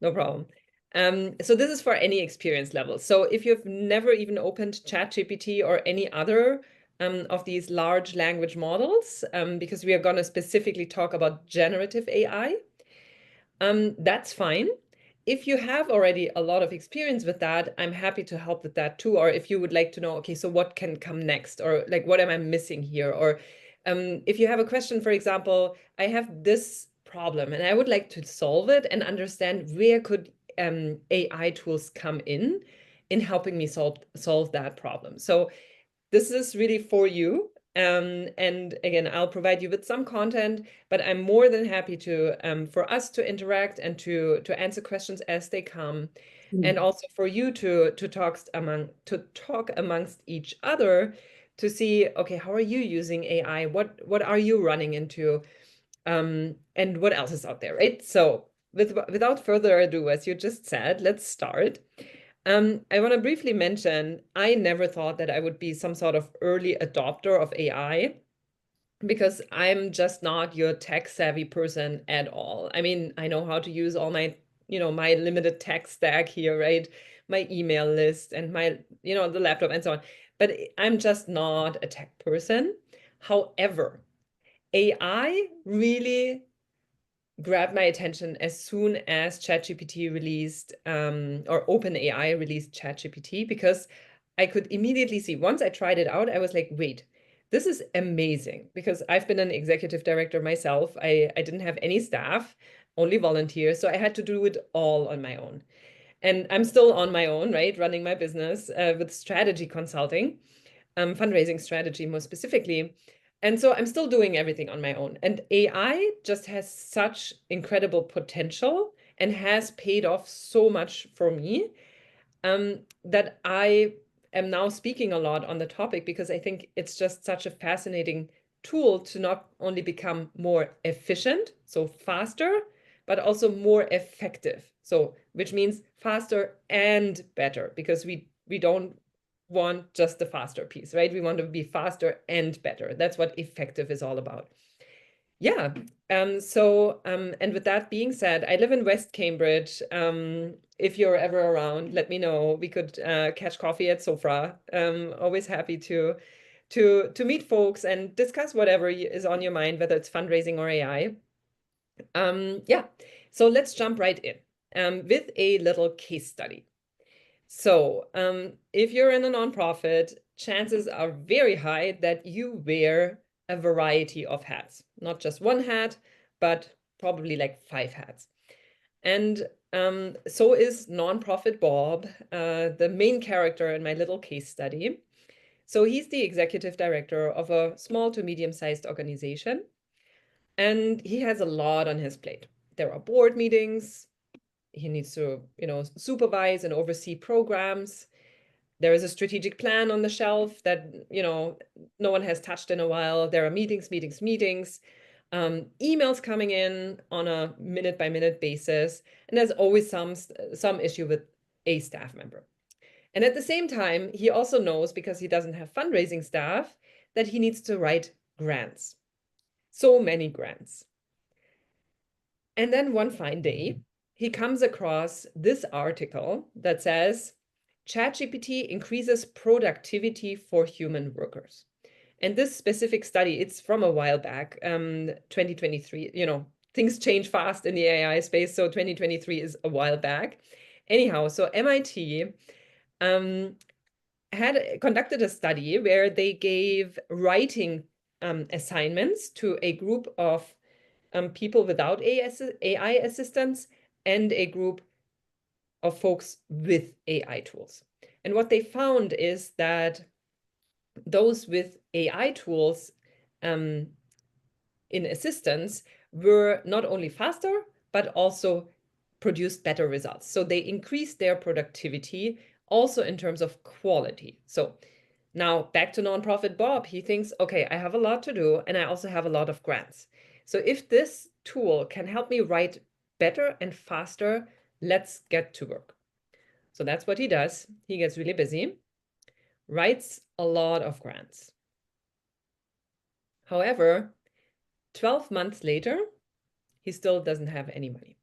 No problem. So this is for any experience level. So if you've never even opened ChatGPT or any other of these large language models, because we are going to specifically talk about generative AI, that's fine. If you have already a lot of experience with that, I'm happy to help with that too. Or if you would like to know, okay, so what can come next? Or like, what am I missing here? Or if you have a question, for example, I have this problem and I would like to solve it and understand where could AI tools come in helping me solve that problem. So this is really for you. And again, I'll provide you with some content, but I'm more than happy to for us to interact and to answer questions as they come, and also for you to talk amongst each other to see, okay, how are you using AI? What are you running into? And what else is out there, right? So without further ado, as you just said, let's start. I want to briefly mention, I never thought that I would be some sort of early adopter of AI because I'm just not your tech savvy person at all. I mean, I know how to use all my, my limited tech stack here, right? My email list and my, the laptop and so on. But I'm just not a tech person. However, AI really grabbed my attention as soon as ChatGPT released, or OpenAI released ChatGPT, because I could immediately see, once I tried it out, I was like, wait, this is amazing, because I've been an executive director myself. I didn't have any staff, only volunteers. So I had to do it all on my own. And I'm still on my own, right? Running my business with strategy consulting, fundraising strategy more specifically. And so I'm still doing everything on my own. And AI just has such incredible potential and has paid off so much for me, that I am now speaking a lot on the topic because I think it's just such a fascinating tool to not only become more efficient, so faster, but also more effective. So, which means faster and better, because we don't want just the faster piece, right? We want to be faster and better. That's what effective is all about. Yeah. And with that being said, I live in West Cambridge. If you're ever around, let me know. We could catch coffee at Sofra. Always happy to meet folks and discuss whatever is on your mind, whether it's fundraising or AI. Yeah. So let's jump right in with a little case study. So, if you're in a nonprofit, chances are very high that you wear a variety of hats, not just one hat, but probably like 5 hats. And so is nonprofit Bob, the main character in my little case study. So he's the executive director of a small to medium-sized organization, and he has a lot on his plate. There are board meetings. He needs to, supervise and oversee programs. There is a strategic plan on the shelf that, no one has touched in a while. There are meetings, emails coming in on a minute by minute basis. And there's always some issue with a staff member. And at the same time, he also knows, because he doesn't have fundraising staff, that he needs to write grants. So many grants. And then one fine day, he comes across this article that says, ChatGPT increases productivity for human workers. And this specific study, it's from a while back, 2023. Things change fast in the AI space, so 2023 is a while back. Anyhow, so MIT had conducted a study where they gave writing assignments to a group of people without AI assistance and a group of folks with AI tools. And what they found is that those with AI tools in assistance were not only faster, but also produced better results. So they increased their productivity also in terms of quality. So now back to nonprofit Bob, he thinks, okay, I have a lot to do and I also have a lot of grants. So if this tool can help me write better and faster, let's get to work. So that's what he does. He gets really busy, writes a lot of grants. However, 12 months later, he still doesn't have any money.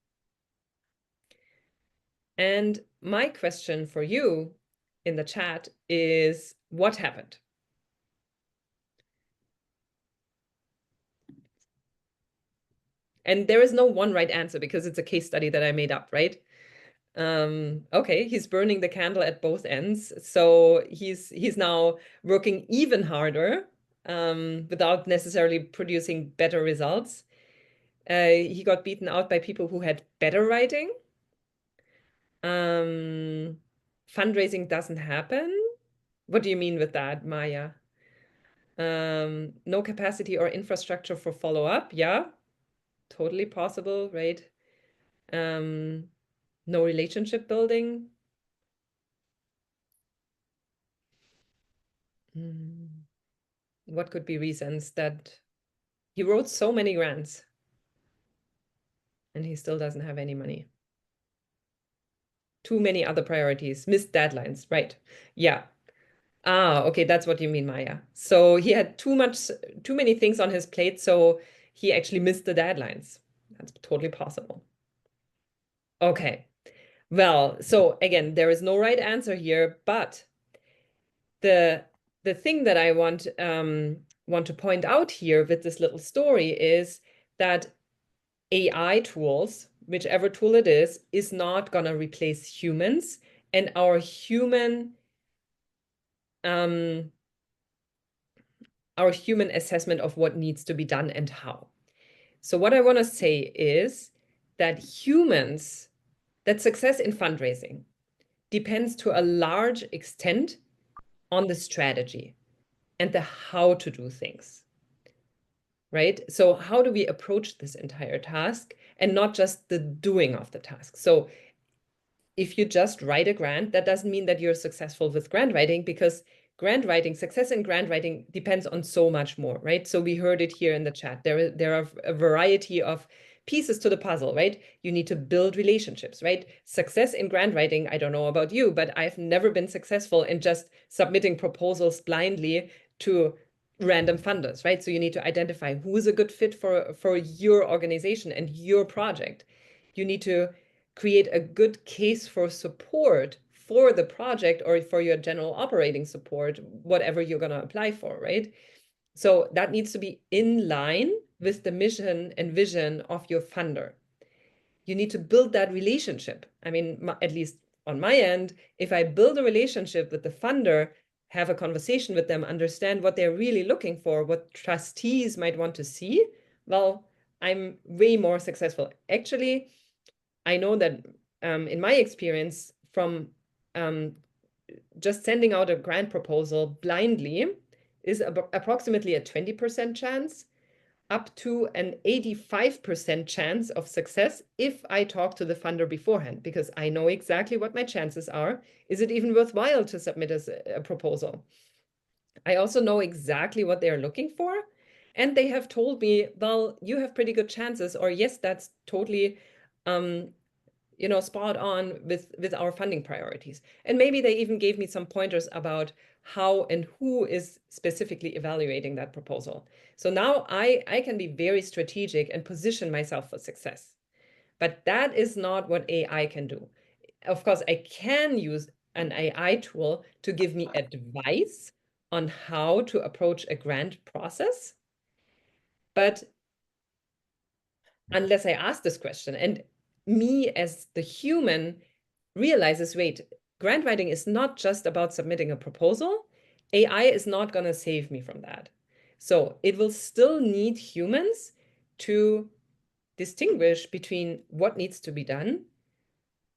And my question for you in the chat is, what happened? And there is no one right answer because it's a case study that I made up, right? Okay, he's burning the candle at both ends. So he's now working even harder without necessarily producing better results. He got beaten out by people who had better writing. Fundraising doesn't happen. What do you mean with that, Maya? No capacity or infrastructure for follow-up. Yeah, totally possible, right? No relationship building. What could be reasons that he wrote so many grants and he still doesn't have any money? Too many other priorities, missed deadlines, right? Yeah. Ah, okay, that's what you mean, Maya. So he had too many things on his plate, so he actually missed the deadlines. That's totally possible. Okay. Well, so again, there is no right answer here, but the thing that I want to point out here with this little story is that AI tools, whichever tool it is not going to replace humans, and our human assessment of what needs to be done and how. So what I want to say is that success in fundraising depends to a large extent on the strategy and the how to do things, right? So how do we approach this entire task and not just the doing of the task? So if you just write a grant, that doesn't mean that you're successful with grant writing, because grant writing, success in grant writing depends on so much more, right? So we heard it here in the chat. There are a variety of pieces to the puzzle, right? You need to build relationships, right? Success in grant writing, I don't know about you, but I've never been successful in just submitting proposals blindly to random funders, right? So you need to identify who's a good fit for your organization and your project. You need to create a good case for support for the project or for your general operating support, whatever you're going to apply for, right? So that needs to be in line with the mission and vision of your funder. You need to build that relationship. I mean, at least on my end, if I build a relationship with the funder, have a conversation with them, understand what they're really looking for, what trustees might want to see, well, I'm way more successful. Actually, I know that in my experience from just sending out a grant proposal blindly is approximately a 20% chance up to an 85% chance of success if I talk to the funder beforehand, because I know exactly what my chances are. Is it even worthwhile to submit a proposal? I also know exactly what they're looking for. And they have told me, well, you have pretty good chances, or yes, that's totally spot on with our funding priorities. And maybe they even gave me some pointers about how and who is specifically evaluating that proposal. So now I can be very strategic and position myself for success. But that is not what AI can do. Of course, I can use an AI tool to give me advice on how to approach a grant process. But unless I ask this question, and me as the human realizes, wait, grant writing is not just about submitting a proposal. AI is not going to save me from that. So it will still need humans to distinguish between what needs to be done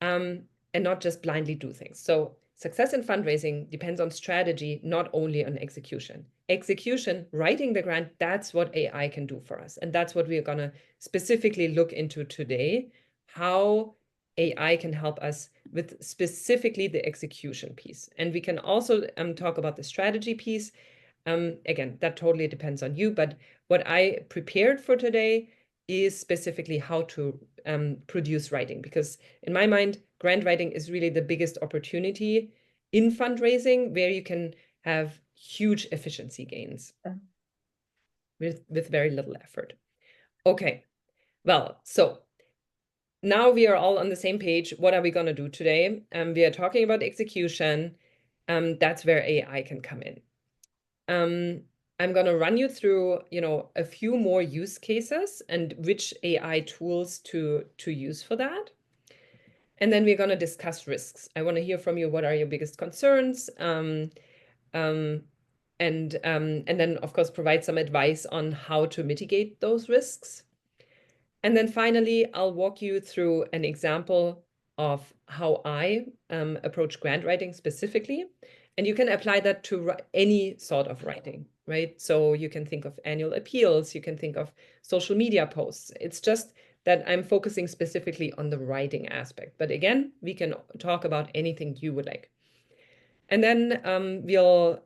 and not just blindly do things. So success in fundraising depends on strategy, not only on execution. Execution, writing the grant, that's what AI can do for us. And that's what we're going to specifically look into today, how AI can help us with specifically the execution piece. And we can also talk about the strategy piece. Again, that totally depends on you. But what I prepared for today is specifically how to produce writing, because in my mind, grant writing is really the biggest opportunity in fundraising where you can have huge efficiency gains with very little effort. Okay, well, so now we are all on the same page. What are we going to do today? We are talking about execution. That's where AI can come in. I'm going to run you through, a few more use cases and which AI tools to use for that. And then we're going to discuss risks. I want to hear from you. What are your biggest concerns? And then, of course, provide some advice on how to mitigate those risks. And then finally, I'll walk you through an example of how I approach grant writing specifically. And you can apply that to any sort of writing, right? So you can think of annual appeals, you can think of social media posts. It's just that I'm focusing specifically on the writing aspect. But again, we can talk about anything you would like. And then we'll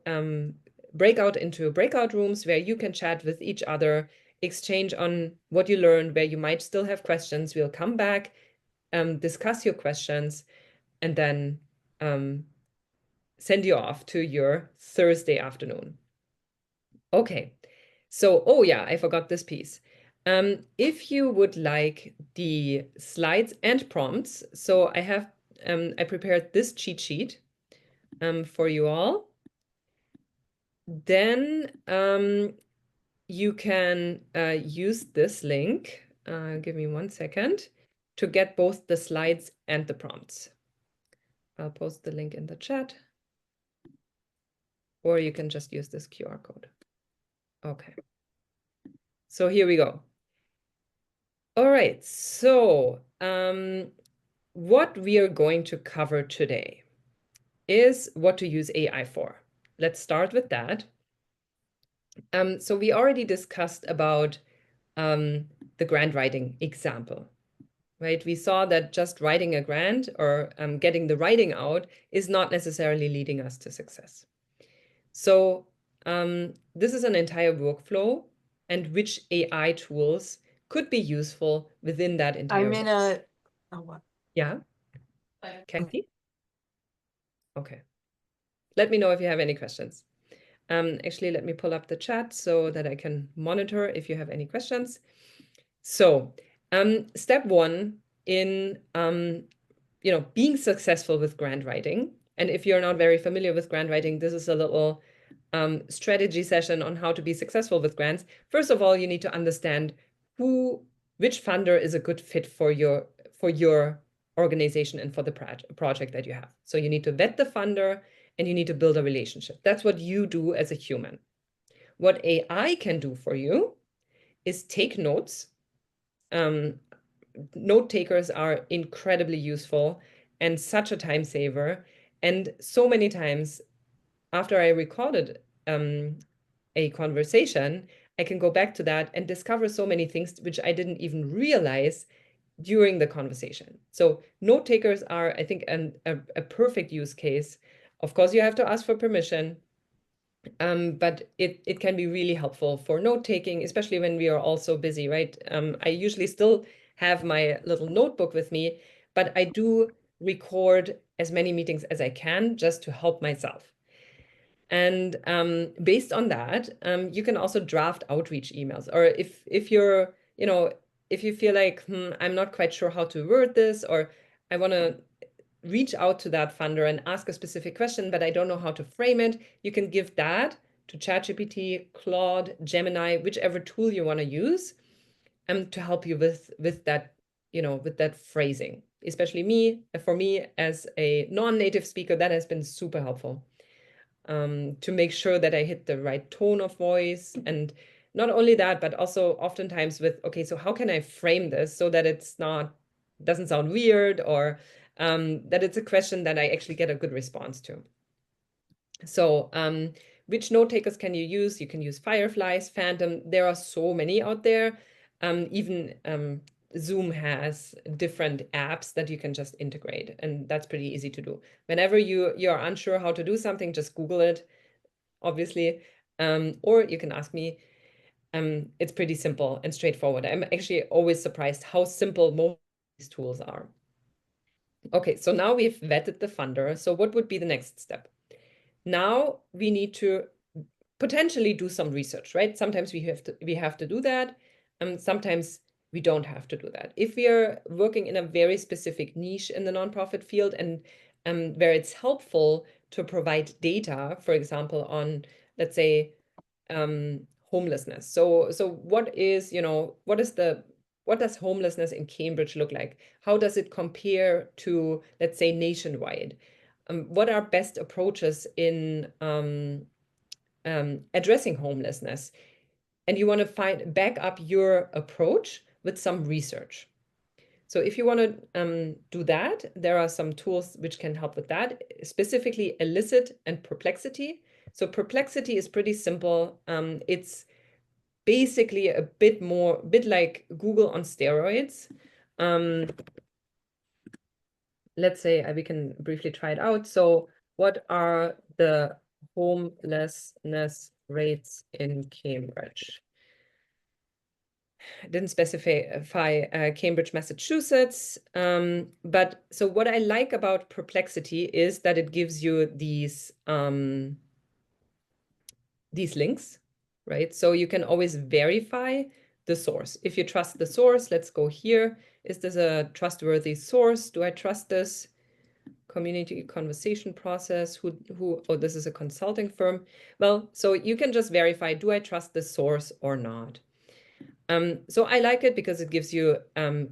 break out into breakout rooms where you can chat with each other, exchange on what you learned, where you might still have questions. We'll come back, discuss your questions, and then send you off to your Thursday afternoon. Okay, so, oh yeah, I forgot this piece. If you would like the slides and prompts, so I prepared this cheat sheet for you all. Then you can use this link, give me 1 second, to get both the slides and the prompts. I'll post the link in the chat, or you can just use this QR code. Okay, so here we go. All right, so what we are going to cover today is what to use AI for. Let's start with that. So we already discussed about the grant writing example, right? We saw that just writing a grant or getting the writing out is not necessarily leading us to success. So this is an entire workflow and which AI tools could be useful within that entire I'm in a, oh, what? Yeah, Kathy? Okay. Let me know if you have any questions. Actually, let me pull up the chat so that I can monitor if you have any questions. So step one in being successful with grant writing. And if you're not very familiar with grant writing, this is a little strategy session on how to be successful with grants. First of all, you need to understand which funder is a good fit for your organization and for the project that you have. So you need to vet the funder and you need to build a relationship. That's what you do as a human. What AI can do for you is take notes. Note takers are incredibly useful and such a time saver. And so many times after I recorded a conversation, I can go back to that and discover so many things which I didn't even realize during the conversation. So note takers are, I think, a perfect use case. Of course, you have to ask for permission, but it can be really helpful for note taking, especially when we are all so busy, right? I usually still have my little notebook with me, but I do record as many meetings as I can just to help myself. And based on that, you can also draft outreach emails. Or if you're, if you feel like, I'm not quite sure how to word this, or I want to reach out to that funder and ask a specific question, but I don't know how to frame it, you can give that to ChatGPT, Claude, Gemini, whichever tool you want to use, to help you with that, with that phrasing. Especially for me as a non-native speaker, that has been super helpful. To make sure that I hit the right tone of voice. And not only that, but also oftentimes with, okay, so how can I frame this so that doesn't sound weird, or that it's a question that I actually get a good response to. So which note takers can you use? You can use Fireflies, Phantom. There are so many out there. Even Zoom has different apps that you can just integrate, and that's pretty easy to do. Whenever you're unsure how to do something, just Google it, obviously, or you can ask me. It's pretty simple and straightforward. I'm actually always surprised how simple most of these tools are. Okay, so now we've vetted the funder. So what would be the next step? Now we need to potentially do some research, right? Sometimes we have to do that. Sometimes we don't have to do that. If we are working in a very specific niche in the nonprofit field and where it's helpful to provide data, for example, on, let's say, homelessness. So what is, what does homelessness in Cambridge look like? How does it compare to, let's say, nationwide? What are best approaches in addressing homelessness? And you want to back up your approach with some research. So if you want to do that, there are some tools which can help with that, specifically elicit and perplexity. So perplexity is pretty simple. It's basically a bit like Google on steroids. Let's say we can briefly try it out. So what are the homelessness rates in Cambridge? I didn't specify Cambridge, Massachusetts. But so what I like about Perplexity is that it gives you these links, right? So you can always verify the source. If you trust the source, let's go here. Is this a trustworthy source? Do I trust this? Community conversation process, oh, this is a consulting firm. Well, so you can just verify, do I trust the source or not? So I like it because it gives you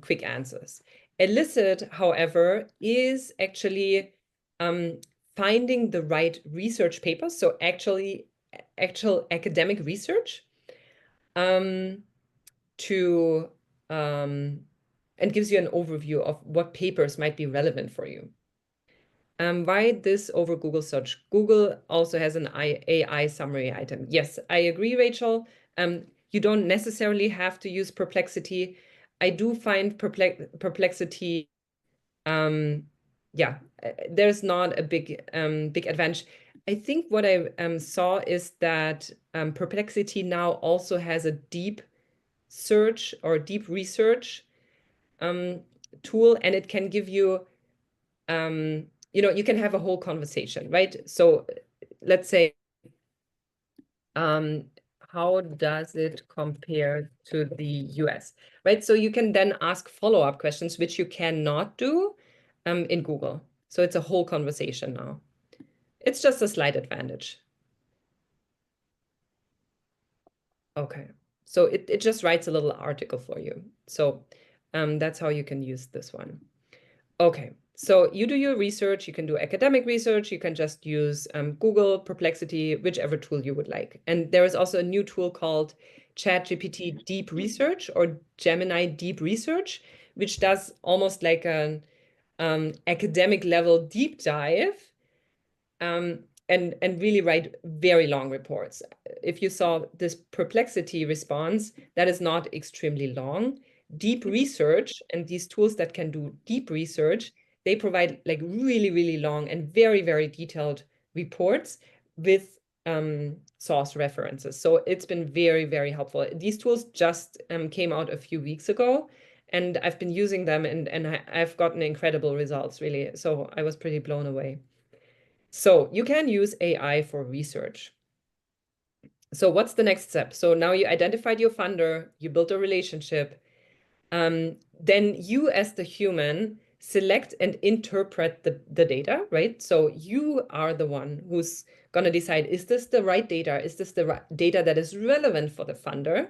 quick answers. Elicit, however, is actually finding the right research papers, so actual academic research, and gives you an overview of what papers might be relevant for you. Why this over Google search? Google also has an AI summary item. Yes, I agree, Rachel. You don't necessarily have to use Perplexity. I do find Perplexity, yeah, there's not a big advantage. I think what I saw is that Perplexity now also has a deep search or deep research tool, and it can give you you can have a whole conversation, right? So let's say, how does it compare to the US, right? So you can then ask follow-up questions, which you cannot do in Google. So it's a whole conversation now. It's just a slight advantage. Okay, so it just writes a little article for you. So that's how you can use this one. Okay, so you do your research, you can do academic research, you can just use Google, Perplexity, whichever tool you would like. And there is also a new tool called ChatGPT Deep Research or Gemini Deep Research, which does almost like an academic level deep dive and really write very long reports. If you saw this Perplexity response, that is not extremely long. Deep research and these tools that can do deep research, they provide like really, really long and very, very detailed reports with source references. So it's been very, very helpful. These tools just came out a few weeks ago, and I've been using them and I've gotten incredible results, really. So I was pretty blown away. So you can use AI for research. So what's the next step? So now you identified your funder, you built a relationship. Then you as the human select and interpret the data, right? So you are the one who's going to decide, is this the right data? Is this the data that is relevant for the funder?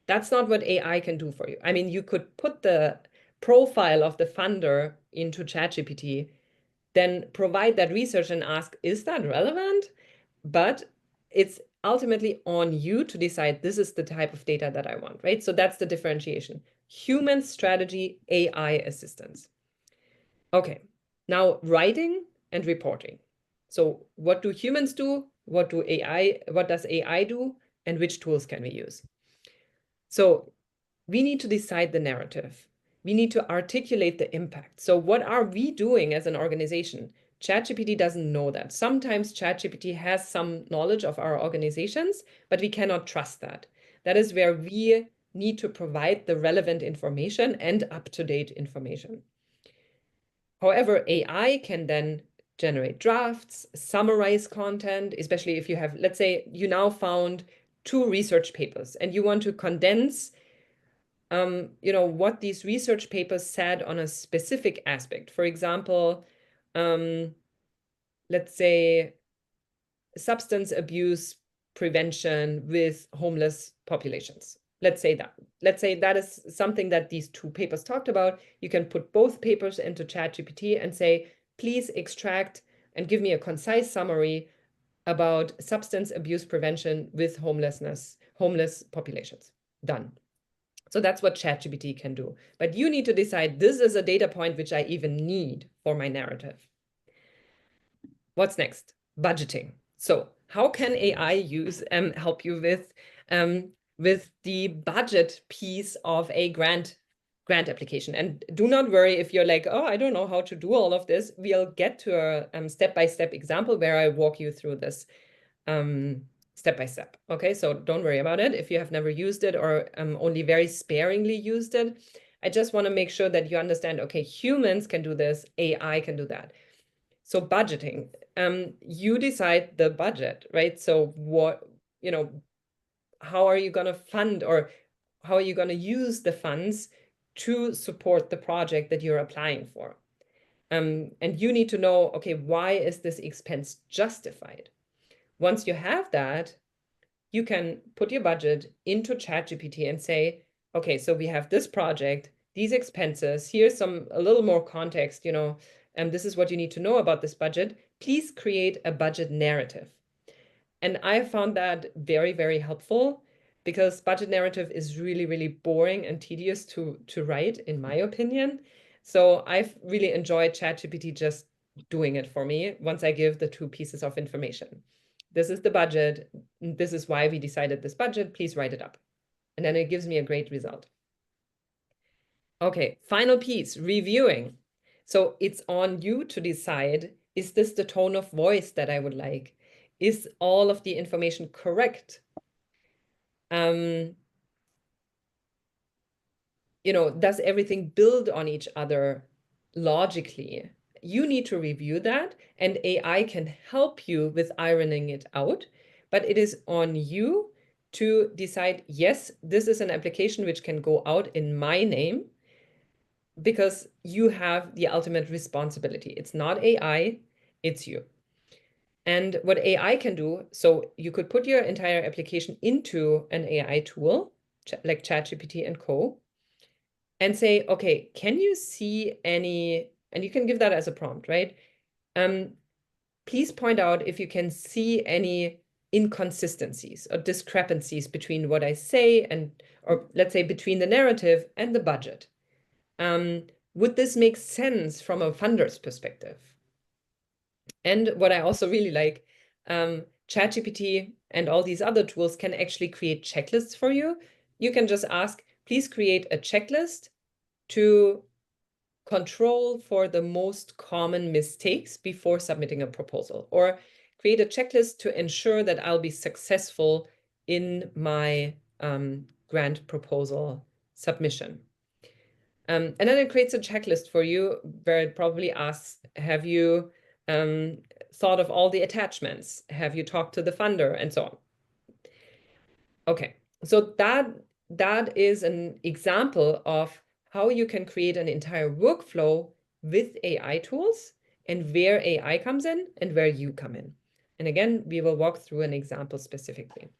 That's not what AI can do for you. I mean, you could put the profile of the funder into ChatGPT, then provide that research and ask, is that relevant? But it's ultimately on you to decide this is the type of data that I want, right? So that's the differentiation. Human strategy, AI assistance. Okay, now writing and reporting. So what do humans do? What does AI do? And which tools can we use? So we need to decide the narrative. We need to articulate the impact. So what are we doing as an organization? ChatGPT doesn't know that. Sometimes ChatGPT has some knowledge of our organizations, but we cannot trust that. That is where we need to provide the relevant information and up-to-date information. However, AI can then generate drafts, summarize content, especially if you have, let's say you now found 2 research papers and you want to condense what these research papers said on a specific aspect. For example, let's say substance abuse prevention with homeless populations. Let's say that is something that these two papers talked about. You can put both papers into ChatGPT and say, please extract and give me a concise summary about substance abuse prevention with homeless populations. Done. So that's what ChatGPT can do. But you need to decide, this is a data point which I even need for my narrative. What's next? Budgeting. So how can AI help you with the budget piece of a grant application? And do not worry if you're like, oh, I don't know how to do all of this. We'll get to a step-by-step example where I walk you through this step by step. Okay, so don't worry about it if you have never used it or only very sparingly used it. I just want to make sure that you understand, okay, humans can do this, AI can do that. So budgeting, you decide the budget, right? So how are you going to fund, or how are you going to use the funds to support the project that you're applying for? And you need to know, okay, why is this expense justified? Once you have that, you can put your budget into ChatGPT and say, okay, so we have this project, these expenses, here's a little more context, and this is what you need to know about this budget. Please create a budget narrative. And I found that very, very helpful, because budget narrative is really, really boring and tedious to write, in my opinion. So I've really enjoyed ChatGPT just doing it for me once I give the two pieces of information. This is the budget. This is why we decided this budget. Please write it up. And then it gives me a great result. Okay, final piece, reviewing. So it's on you to decide, is this the tone of voice that I would like? Is all of the information correct? Does everything build on each other logically? You need to review that, and AI can help you with ironing it out, but it is on you to decide, yes, this is an application which can go out in my name, because you have the ultimate responsibility. It's not AI, it's you. And what AI can do, so you could put your entire application into an AI tool, like ChatGPT and Co., and say, okay, can you see any, and you can give that as a prompt, right? Please point out if you can see any inconsistencies or discrepancies between what I say or let's say between the narrative and the budget. Would this make sense from a funder's perspective? And what I also really like, ChatGPT and all these other tools can actually create checklists for you. You can just ask, please create a checklist to control for the most common mistakes before submitting a proposal, or create a checklist to ensure that I'll be successful in my grant proposal submission. And then it creates a checklist for you where it probably asks, have you thought of all the attachments? Have you talked to the funder? And so on. Okay, so that is an example of how you can create an entire workflow with AI tools, and where AI comes in and where you come in. And again, we will walk through an example specifically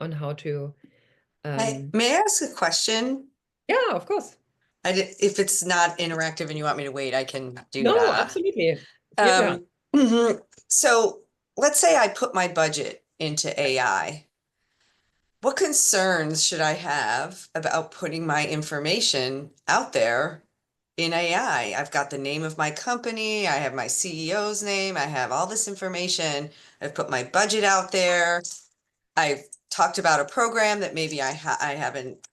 on how to. May I ask a question? Yeah, of course. If it's not interactive and you want me to wait, I can do No, that. absolutely. So let's say I put my budget into AI. What concerns should I have about putting my information out there in AI? I've got the name of my company, I have my CEO's name, I have all this information. I've put my budget out there. I've talked about a program that maybe I haven't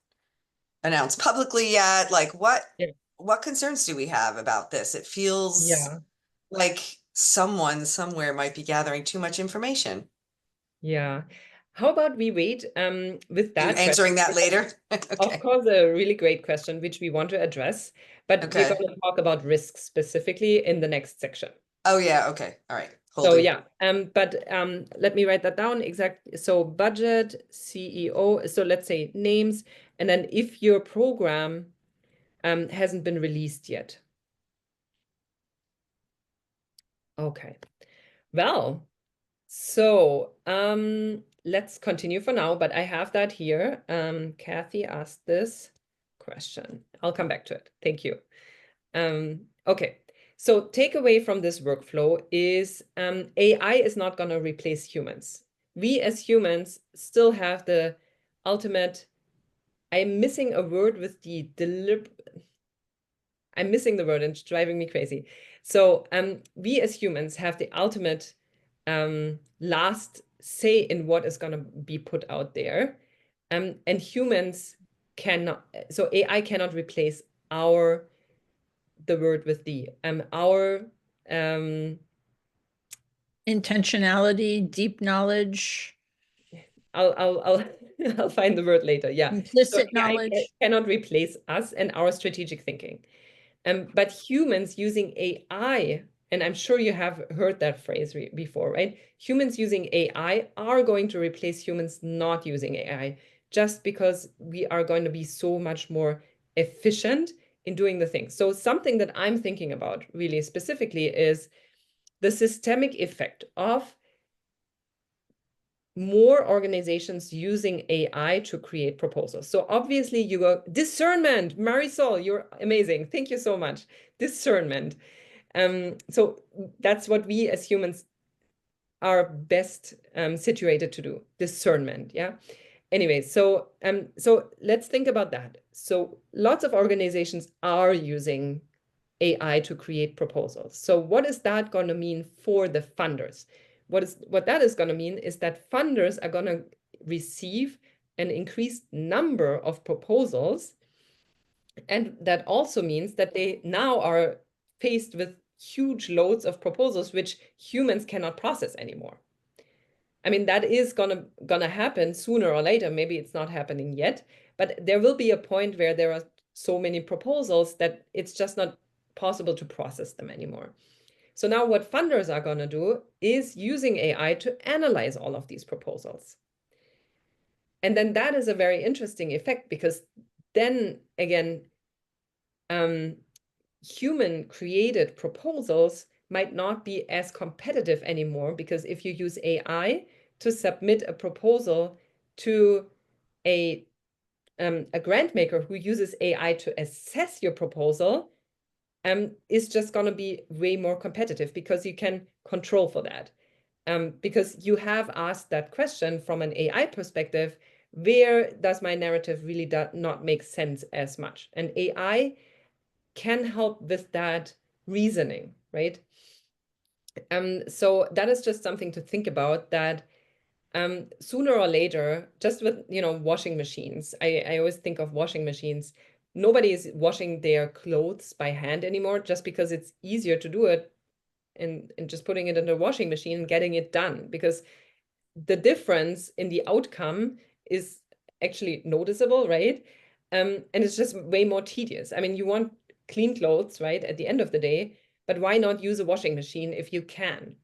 announced publicly yet. Like what concerns do we have about this? It feels like someone somewhere might be gathering too much information. Yeah. How about we wait with that answering question? that later? Of course, a really great question, which we want to address, but we're going to talk about risks specifically in the next section. Oh yeah, okay. All right. So yeah, but let me write that down exactly. So budget, CEO, so let's say names, and then if your program hasn't been released yet. Okay, well, so let's continue for now, but I have that here. Kathy asked this question. I'll come back to it. Thank you. Okay, so takeaway from this workflow is AI is not going to replace humans. We as humans still have the ultimate, I'm missing a word with the I'm missing the word and it's driving me crazy. So we as humans have the ultimate last say in what is going to be put out there. And humans cannot, so AI cannot replace the word with our intentionality, deep knowledge. I'll I'll find the word later. Yeah. Implicit So AI knowledge. cannot replace us and our strategic thinking. But humans using AI, and I'm sure you have heard that phrase before, right? Humans using AI are going to replace humans not using AI, just because we are going to be so much more efficient in doing the things. So something that I'm thinking about really specifically is the systemic effect of more organizations using AI to create proposals. So obviously you go, discernment, Marisol, you're amazing. Thank you so much. Discernment. So that's what we as humans are best situated to do, discernment, yeah? Anyway, so let's think about that. So lots of organizations are using AI to create proposals. So what is that going to mean for the funders? What that is going to mean is that funders are going to receive an increased number of proposals. And that also means that they now are faced with huge loads of proposals, which humans cannot process anymore. I mean, that is gonna happen sooner or later. Maybe it's not happening yet, but there will be a point where there are so many proposals that it's just not possible to process them anymore. So now what funders are gonna do is using AI to analyze all of these proposals. And then that is a very interesting effect, because then again, human created proposals might not be as competitive anymore, because if you use AI to submit a proposal to a grant maker who uses AI to assess your proposal, is just going to be way more competitive, because you can control for that. Because you have asked that question from an AI perspective, where does my narrative really not make sense as much? And AI can help with that reasoning, right? So that is just something to think about, that sooner or later, just with, washing machines, I always think of washing machines. Nobody is washing their clothes by hand anymore, just because it's easier to do it and just putting it in the washing machine and getting it done, because the difference in the outcome is actually noticeable, right? And it's just way more tedious. I mean, you want clean clothes, right, at the end of the day, but why not use a washing machine if you can?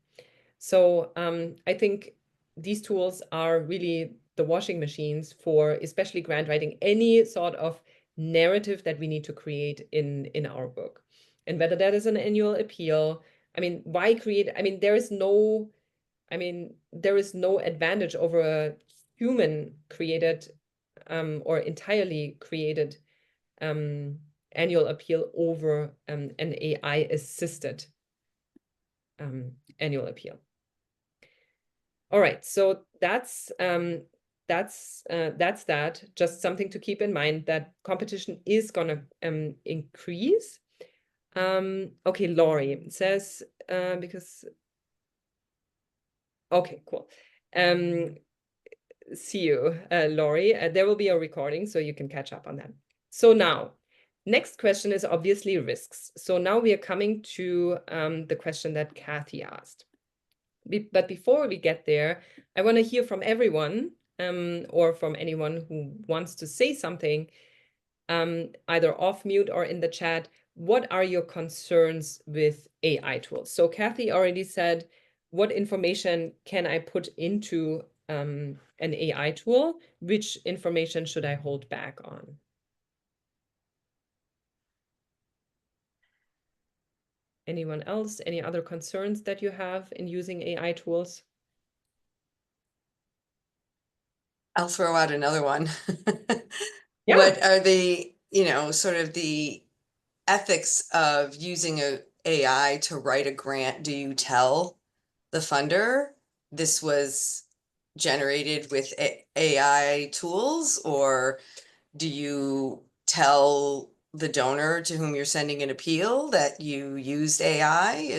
So I think these tools are really the washing machines for especially grant writing, any sort of narrative that we need to create in our book. And whether that is an annual appeal, I mean, why create? I mean, there is no advantage over a human created or entirely created annual appeal over an AI assisted annual appeal. All right, so that's that. Just something to keep in mind, that competition is gonna increase. Okay, Laurie says because. Okay, cool. See you, Laurie. There will be a recording, so you can catch up on that. So now, next question is obviously risks. So now we are coming to the question that Kathy asked. But before we get there, I want to hear from everyone or from anyone who wants to say something, either off mute or in the chat. What are your concerns with AI tools? So Kathy already said, what information can I put into an AI tool, which information should I hold back on? Anyone else? Any other concerns that you have in using AI tools? I'll throw out another one. Yeah. What are the, sort of the ethics of using a AI to write a grant? Do you tell the funder this was generated with AI tools, or do you tell the donor to whom you're sending an appeal that you used AI?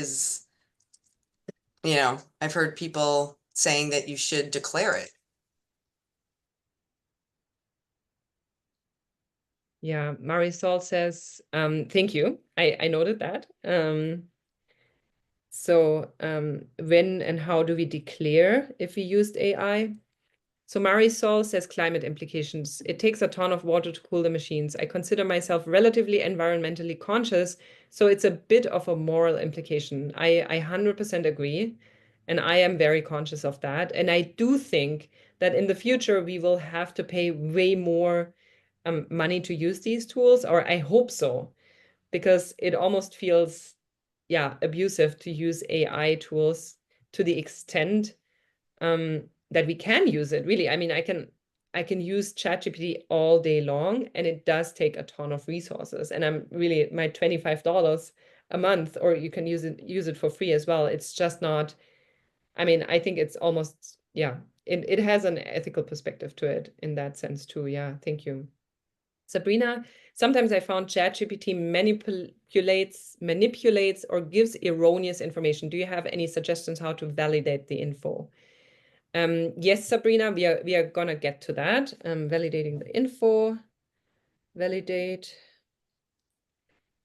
I've heard people saying that you should declare it. Yeah, Marisol says, thank you. I noted that. So when and how do we declare if we used AI? So Marisol says climate implications. It takes a ton of water to cool the machines. I consider myself relatively environmentally conscious, so it's a bit of a moral implication. I 100% agree, and I am very conscious of that. And I do think that in the future, we will have to pay way more money to use these tools, or I hope so, because it almost feels, yeah, abusive to use AI tools to the extent that we can use it. Really, I mean, I can use ChatGPT all day long, and it does take a ton of resources. And I'm really my $25 a month, or you can use it for free as well. It's just not. I mean, I think it's almost, yeah. It has an ethical perspective to it in that sense too. Yeah, thank you. Sabrina, sometimes I found ChatGPT manipulates or gives erroneous information. Do you have any suggestions how to validate the info? Yes, Sabrina, we are gonna get to that. Validating the info, validate.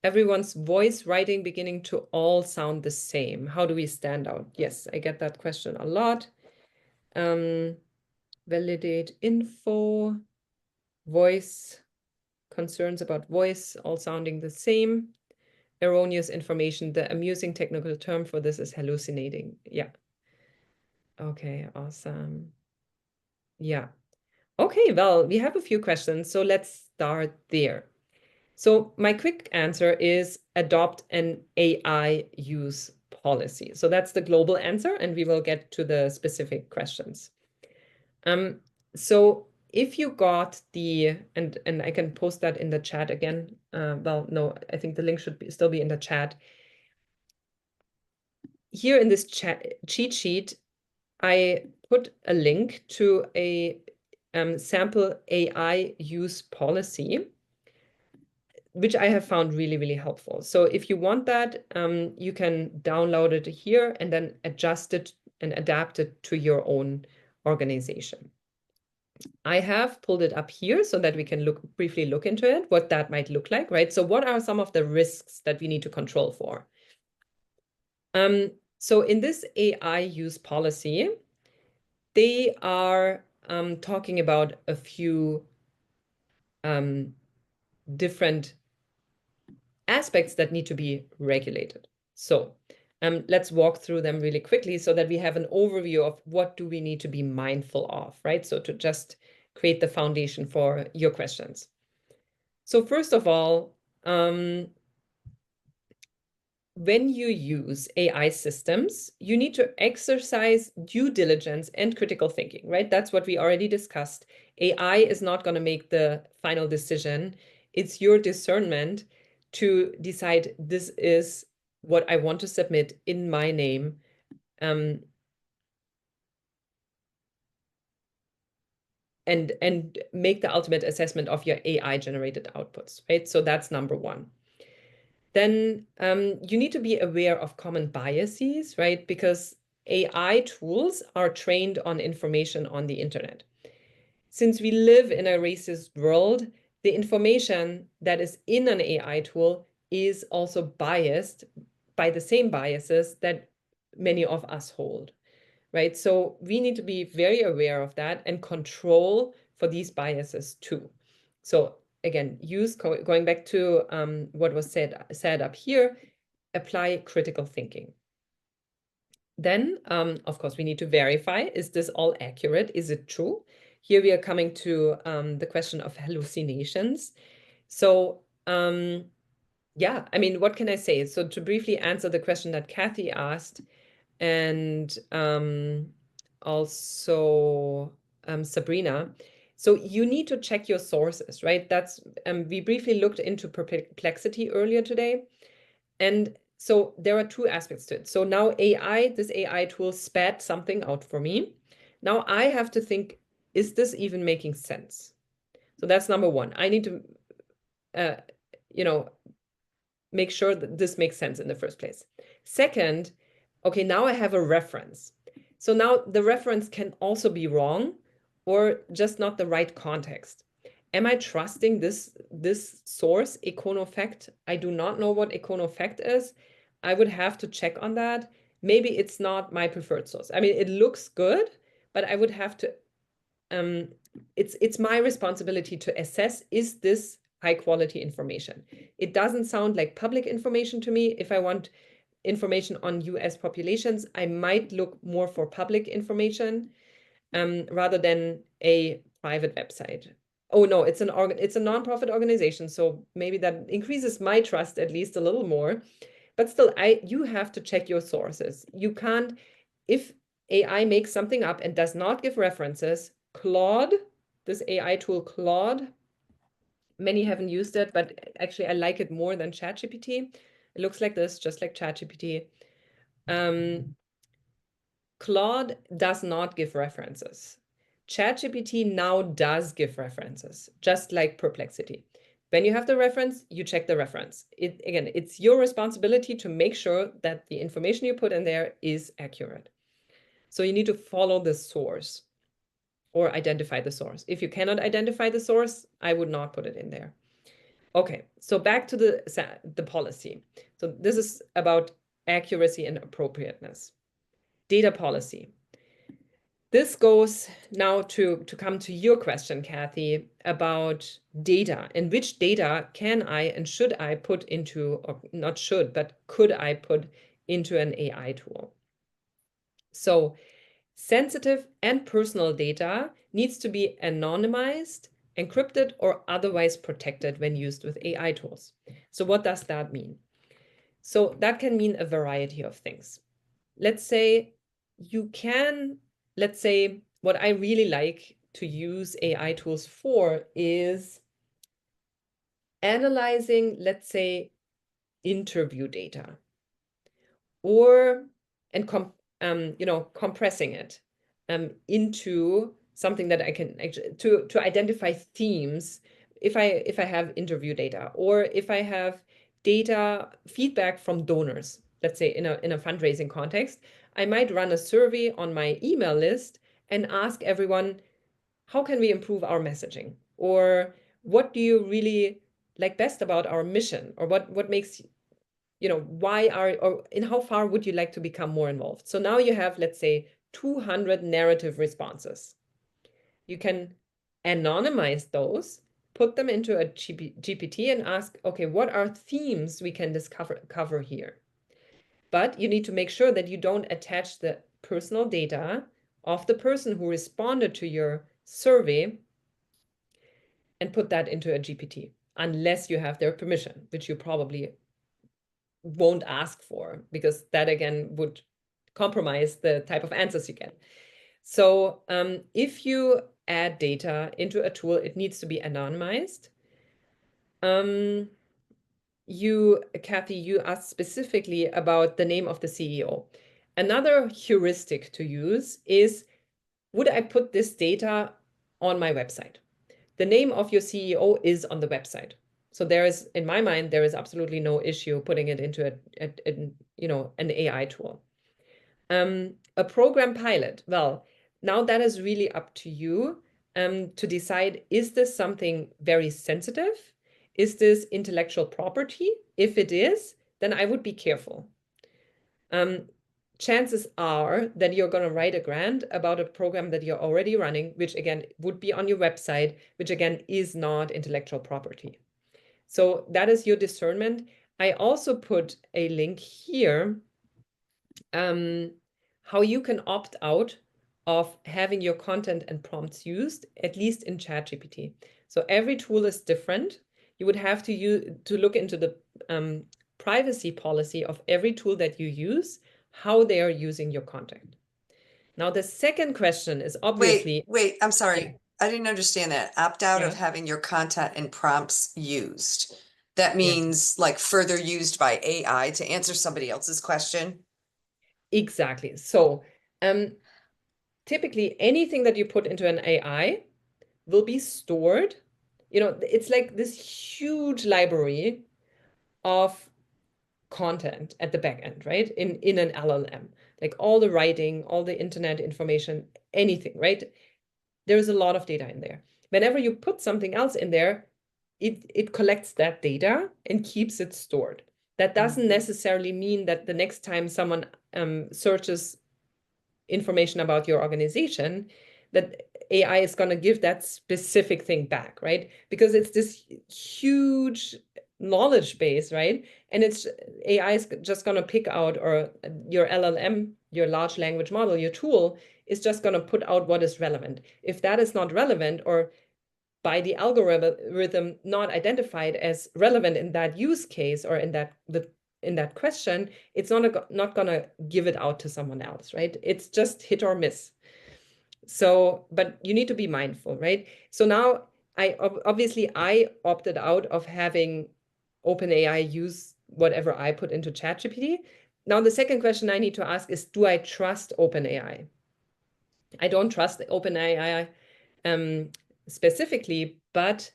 Everyone's voice, writing, beginning to all sound the same. How do we stand out? Yes, I get that question a lot. Validate info, voice, concerns about voice, all sounding the same. Erroneous information. The amusing technical term for this is hallucinating. Yeah. Okay, awesome. Yeah. Okay, well, we have a few questions, so let's start there. So my quick answer is adopt an AI use policy. So that's the global answer, and we will get to the specific questions. So if you got and I can post that in the chat again. Well, no, I think the link should still be in the chat. Here in this cheat sheet, I put a link to a sample AI use policy, which I have found really, really helpful. So if you want that, you can download it here and then adjust it and adapt it to your own organization. I have pulled it up here so that we can briefly look into it, what that might look like, right? So what are some of the risks that we need to control for? So in this AI use policy, they are talking about a few different aspects that need to be regulated. So let's walk through them really quickly so that we have an overview of what do we need to be mindful of, right? So to just create the foundation for your questions. So first of all, when you use AI systems, you need to exercise due diligence and critical thinking, right? That's what we already discussed. AI is not going to make the final decision. It's your discernment to decide this is what I want to submit in my name. And make the ultimate assessment of your AI generated outputs, right? So that's number one. Then you need to be aware of common biases, right? Because AI tools are trained on information on the internet. Since we live in a racist world, the information that is in an AI tool is also biased by the same biases that many of us hold, right? So we need to be very aware of that and control for these biases too. So again, going back to what was said up here, apply critical thinking. Then, of course, we need to verify, is this all accurate? Is it true? Here we are coming to the question of hallucinations. So, yeah, I mean, what can I say? So to briefly answer the question that Kathy asked, and also Sabrina, so you need to check your sources, right? That's we briefly looked into perplexity earlier today. And so there are two aspects to it. So now this AI tool spat something out for me. Now I have to think, is this even making sense? So that's number one. I need to, make sure that this makes sense in the first place. Second, okay, now I have a reference. So now the reference can also be wrong or just not the right context. Am I trusting this source, Econofact? I do not know what Econofact is. I would have to check on that. Maybe it's not my preferred source. I mean, it looks good, but I would have to, it's my responsibility to assess, is this high quality information? It doesn't sound like public information to me. If I want information on US populations, I might look more for public information rather than a private website. Oh no, it's a nonprofit organization, so maybe that increases my trust at least a little more. But still, you have to check your sources. You can't, if AI makes something up and does not give references, Claude, this AI tool Claude, many haven't used it, but actually I like it more than ChatGPT. It looks like this, just like ChatGPT. Claude does not give references. ChatGPT now does give references, just like Perplexity. When you have the reference, you check the reference. Again, it's your responsibility to make sure that the information you put in there is accurate. So you need to follow the source or identify the source. If you cannot identify the source, I would not put it in there. Okay, so back to the policy. So this is about accuracy and appropriateness. Data policy. This goes now to come to your question, Kathy, about data and which data can I and should I put into, or not should, but could I put into an AI tool? So sensitive and personal data needs to be anonymized, encrypted, or otherwise protected when used with AI tools. So what does that mean? So that can mean a variety of things. Let's say what I really like to use AI tools for is analyzing, let's say, interview data, compressing it into something that I can actually to identify themes if I have interview data, or if I have data feedback from donors, let's say in a fundraising context, I might run a survey on my email list and ask everyone, how can we improve our messaging? Or what do you really like best about our mission? Or what makes, or in how far would you like to become more involved? So now you have, let's say, 200 narrative responses. You can anonymize those, put them into a GPT and ask, okay, what are themes we can cover here? But you need to make sure that you don't attach the personal data of the person who responded to your survey and put that into a GPT, unless you have their permission, which you probably won't ask for, because that again would compromise the type of answers you get. So if you add data into a tool, it needs to be anonymized. Kathy, you asked specifically about the name of the CEO. Another heuristic to use is, would I put this data on my website? The name of your CEO is on the website. So in my mind, there is absolutely no issue putting it into an AI tool. A program pilot, well, now that is really up to you to decide, is this something very sensitive? Is this intellectual property? If it is, then I would be careful. Chances are that you're going to write a grant about a program that you're already running, which again would be on your website, which again is not intellectual property. So that is your discernment. I also put a link here how you can opt out of having your content and prompts used, at least in ChatGPT. So every tool is different. You would have to look into the privacy policy of every tool that you use, how they are using your content. Now, the second question is obviously... Wait, I'm sorry. Yeah. I didn't understand that. Opt out of Yeah. having your content and prompts used. That Yeah. means like further used by AI to answer somebody else's question. Exactly. So typically anything that you put into an AI will be stored. You know, it's like this huge library of content at the back end, right? In an LLM, like all the writing, all the internet information, anything, right? There's a lot of data in there. Whenever you put something else in there, it collects that data and keeps it stored. That doesn't necessarily mean that the next time someone searches information about your organization, that AI is going to give that specific thing back, right? Because it's this huge knowledge base, right? And it's AI is just going to pick out, or your LLM, your large language model, your tool is just going to put out what is relevant. If that is not relevant, or by the algorithm not identified as relevant in that use case or in that question, it's not gonna give it out to someone else, right? It's just hit or miss. So, but you need to be mindful, right? So now I opted out of having OpenAI use whatever I put into ChatGPT. Now the second question I need to ask is, do I trust OpenAI? I don't trust OpenAI specifically, but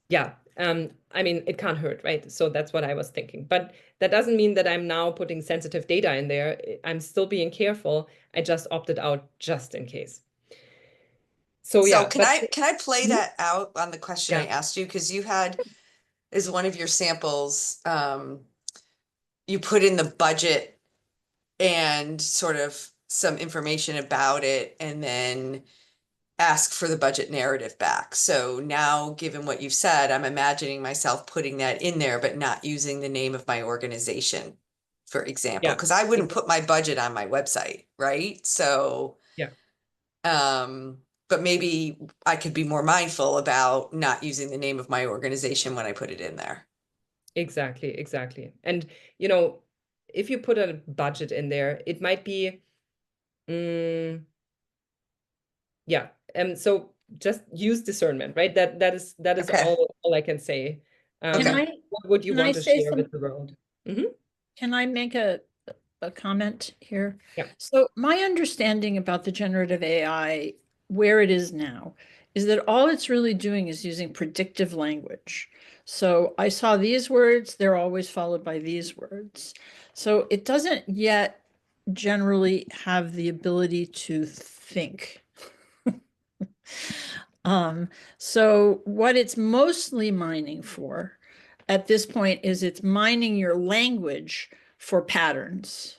yeah, I mean, it can't hurt, right? So that's what I was thinking. But that doesn't mean that I'm now putting sensitive data in there. I'm still being careful. I just opted out just in case. So yeah, can I play Mhm. that out on the question I Yeah. asked you? Because you had, as one of your samples, you put in the budget and sort of some information about it, and then ask for the budget narrative back. So now, given what you've said, I'm imagining myself putting that in there, but not using the name of my organization, for example, Yeah. because I wouldn't put my budget on my website, right? So, Yeah. but maybe I could be more mindful about not using the name of my organization when I put it in there. Exactly. And, you know, if you put a budget in there, it might be, yeah. So just use discernment, right? That is Okay. all I can say. Okay. What would you Can I want to say share with the world? Can I make a comment here? Yeah. So my understanding about the generative AI, where it is now, is that all it's really doing is using predictive language. So I saw these words, they're always followed by these words. So it doesn't yet generally have the ability to think. So what it's mostly mining for at this point is it's mining your language for patterns,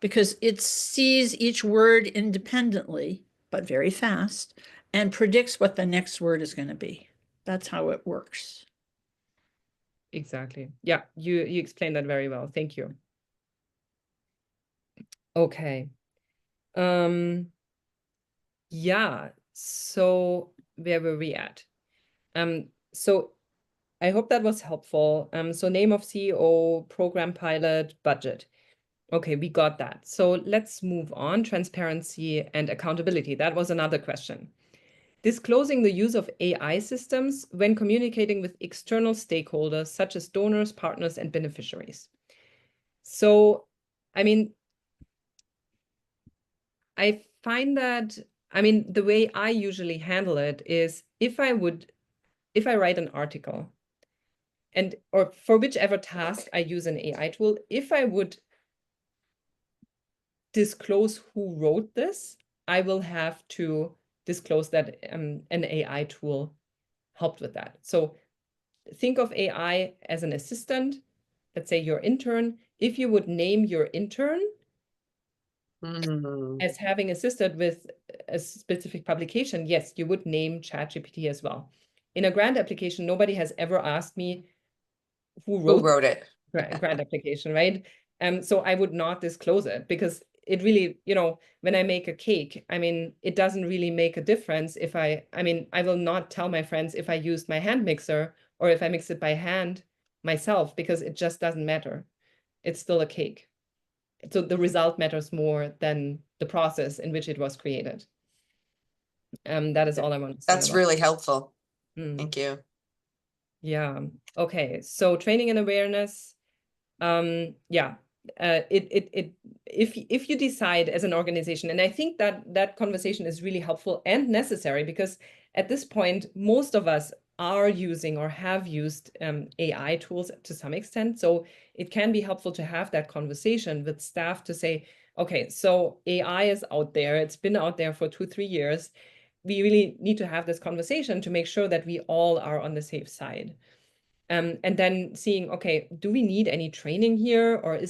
because it sees each word independently, but very fast, and predicts what the next word is going to be. That's how it works. Exactly. Yeah, you explained that very well. Thank you. Okay. Yeah, so where were we at? So I hope that was helpful. So name of CEO, program pilot, budget. Okay, we got that. So let's move on. Transparency and accountability. That was another question. Disclosing the use of AI systems when communicating with external stakeholders, such as donors, partners, and beneficiaries. So, I mean, I find that, the way I usually handle it is if I write an article or for whichever task I use an AI tool, if I would disclose who wrote this, I will have to disclose that an AI tool helped with that. So think of AI as an assistant, let's say your intern. If you would name your intern as having assisted with a specific publication, yes, you would name ChatGPT as well. In a grant application, nobody has ever asked me who wrote it. grant application, right? So I would not disclose it, because it really, when I make a cake, I mean, it doesn't really make a difference if I will not tell my friends if I used my hand mixer or if I mix it by hand myself, because it just doesn't matter. It's still a cake. So the result matters more than the process in which it was created. That is all I want to say That's about really helpful. it. Thank you. Yeah. Okay. So training and awareness. Yeah. If you decide as an organization, and I think that conversation is really helpful and necessary, because at this point, most of us are using or have used AI tools to some extent. So it can be helpful to have that conversation with staff to say, okay, so AI is out there. It's been out there for 2-3 years. We really need to have this conversation to make sure that we all are on the safe side. And then seeing, okay, do we need any training here, or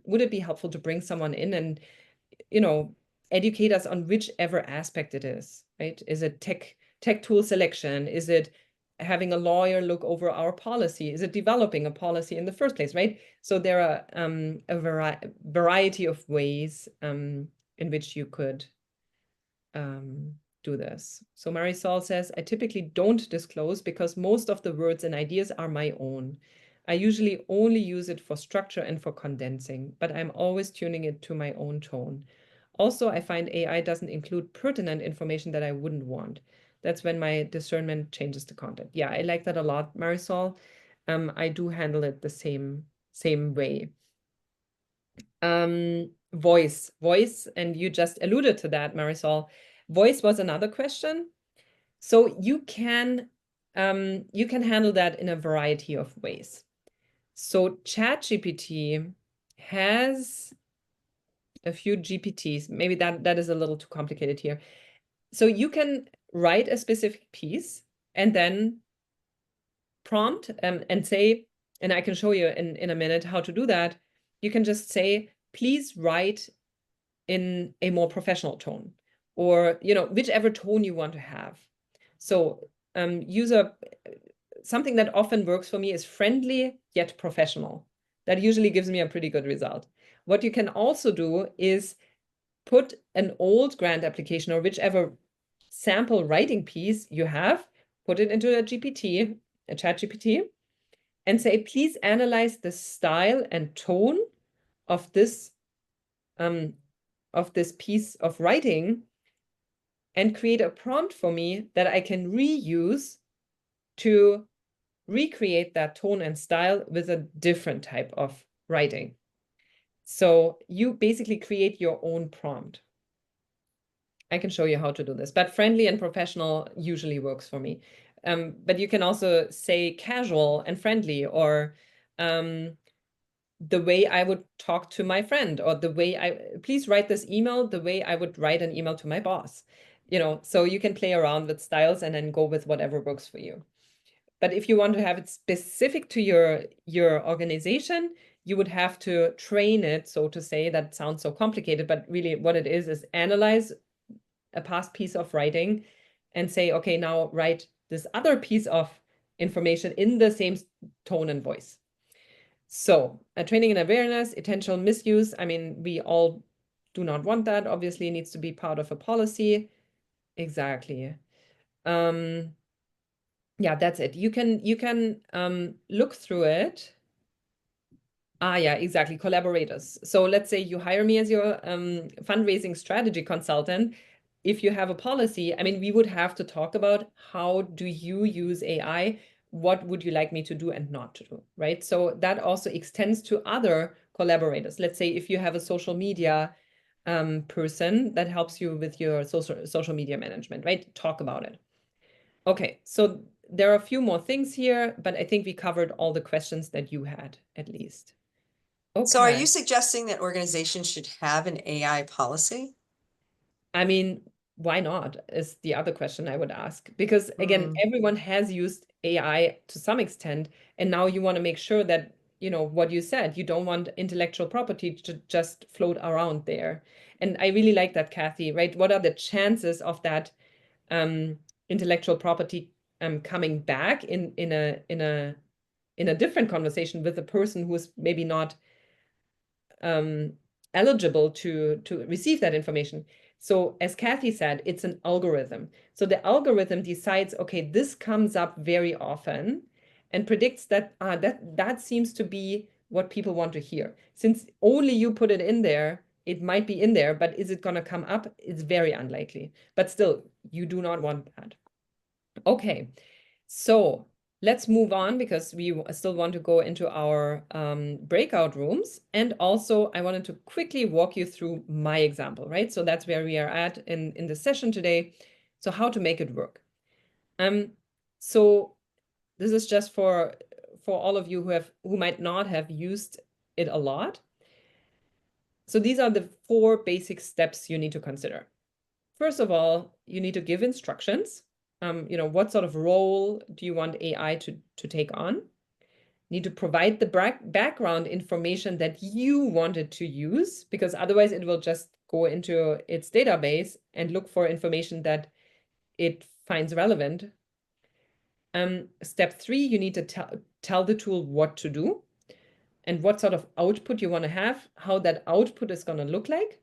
would it be helpful to bring someone in and, educate us on whichever aspect it is, right? Is it tech tool selection? Is it having a lawyer look over our policy? Is it developing a policy in the first place, right? So there are a variety of ways in which you could do this. So Marisol says, I typically don't disclose because most of the words and ideas are my own. I usually only use it for structure and for condensing, but I'm always tuning it to my own tone. Also, I find AI doesn't include pertinent information that I wouldn't want. That's when my discernment changes the content. Yeah, I like that a lot, Marisol. I do handle it the same way. Voice, and you just alluded to that, Marisol. Voice was another question. So you can handle that in a variety of ways. So ChatGPT has a few GPTs. Maybe that is a little too complicated here. So you can write a specific piece and then prompt and say, and I can show you in a minute how to do that. You can just say, please write in a more professional tone, or whichever tone you want to have. So something that often works for me is friendly yet professional. That usually gives me a pretty good result. What you can also do is put an old grant application or whichever sample writing piece you have, put it into a ChatGPT, and say, please analyze the style and tone of this piece of writing and create a prompt for me that I can reuse to recreate that tone and style with a different type of writing. So you basically create your own prompt. I can show you how to do this, but friendly and professional usually works for me. But you can also say casual and friendly, or the way I would talk to my friend, or please write this email the way I would write an email to my boss. So you can play around with styles and then go with whatever works for you. But if you want to have it specific to your organization, you would have to train it, so to say. That sounds so complicated, but really what it is analyze a past piece of writing and say, okay, now write this other piece of information in the same tone and voice. So training and awareness, intentional misuse. I mean, we all do not want that. Obviously, it needs to be part of a policy. Exactly. Yeah, that's it. You can look through it. Yeah, exactly. Collaborators. So let's say you hire me as your fundraising strategy consultant. If you have a policy, I mean, we would have to talk about how do you use AI? What would you like me to do and not to do, right? So that also extends to other collaborators. Let's say if you have a social media person that helps you with your social media management, right? Talk about it. Okay, so there are a few more things here, but I think we covered all the questions that you had, at least. Okay. So are you suggesting that organizations should have an AI policy? I mean, why not is the other question I would ask. Because again, everyone has used AI to some extent, and now you want to make sure that, what you said, you don't want intellectual property to just float around there. And I really like that, Kathy, right? What are the chances of that intellectual property coming back in a different conversation with a person who is maybe not eligible to receive that information. So as Kathy said, it's an algorithm. So the algorithm decides, okay, this comes up very often and predicts that that seems to be what people want to hear. Since only you put it in there, it might be in there, but is it going to come up? It's very unlikely. But still, you do not want that. Okay, so let's move on because we still want to go into our breakout rooms. And also, I wanted to quickly walk you through my example, right? So that's where we are at in the session today. So how to make it work. So this is just for all of you who might not have used it a lot. So these are the 4 basic steps you need to consider. First of all, you need to give instructions. What sort of role do you want AI to take on? You need to provide the background information that you wanted to use, because otherwise it will just go into its database and look for information that it finds relevant. Step 3, you need to tell the tool what to do and what sort of output you want to have, how that output is going to look like,